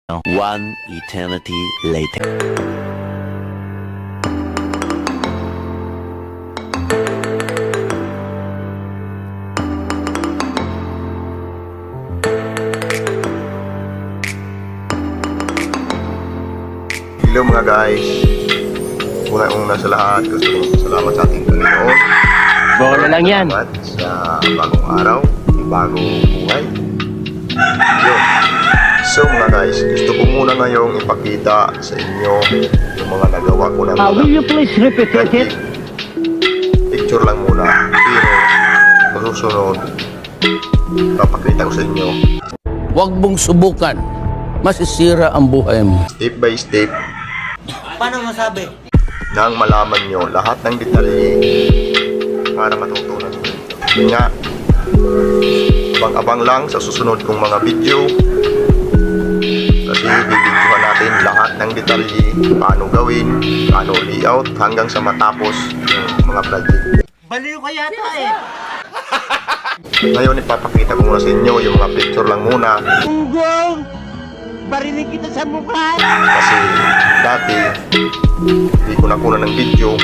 One eternity later. Hello mga guys, una sa lahat gusto kong salamat sa ating Panginoon. Bola lang yan. Salamat sa bagong araw, bagong buhay. Yun. So mga guys, gusto ko muna ngayong ipakita sa inyo yung mga nagawa ko na mga Will you please repeat it? picture lang muna, pero masusunod papakita ko sa inyo Huwag mong subukan. Masisira ang buhay mo. step by step Paano masabi? nang malaman nyo lahat ng detalye para matutunan nyo. Yun nga, abang-abang lang sa susunod kong mga video kasi bibidyohan natin lahat ng detalye, paano gawin, paano layout hanggang sa matapos yung mga project. Baliw ka yata eh. Ngayon ipapakita ko muna sa inyo yung mga picture lang muna Gunggong! Barinig kita sa mukha! kasi dati hindi ko nakuha ng video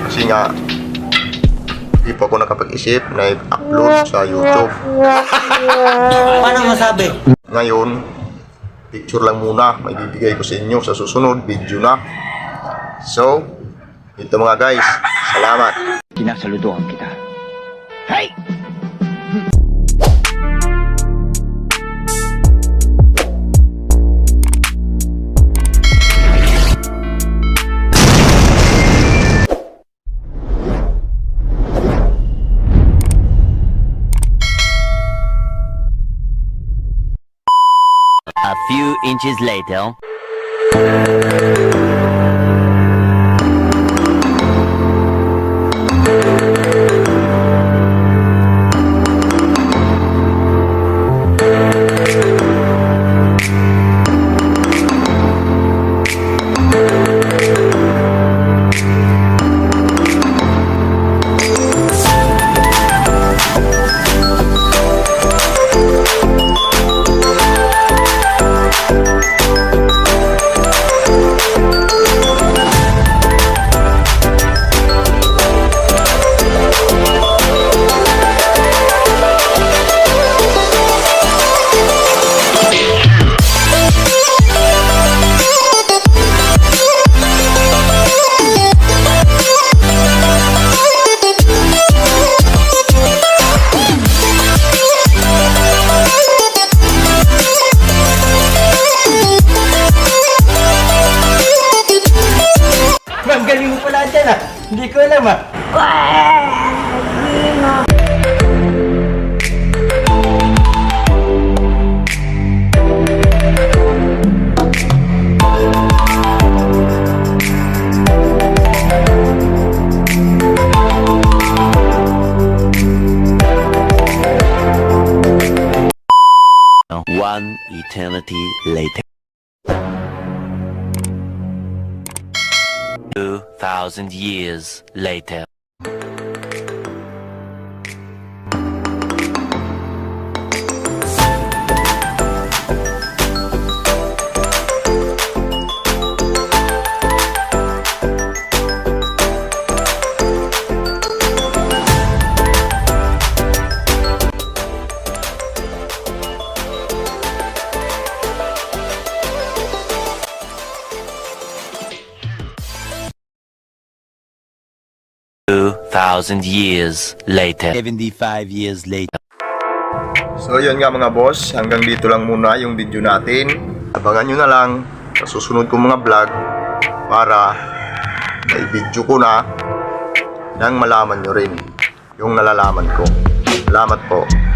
kasi nga hindi pa ako nakapag-isip na i-upload sa YouTube. Paano masabi? Ngayon, picture lang muna may bibigay ko sa inyo sa susunod video na. So, ito mga guys, salamat. Sinasaludoan kita. Hey! A few inches later. Ang galing mo pala dyan ah. Hindi ko alam ah. One eternity later. 2,000 years later. Thousand years later. 75 years later. So yun nga mga boss, hanggang dito lang muna yung video natin. Abangan nyo na lang sa susunod kong mga vlog para na-video ko na nang malaman nyo rin yung nalalaman ko. Salamat po.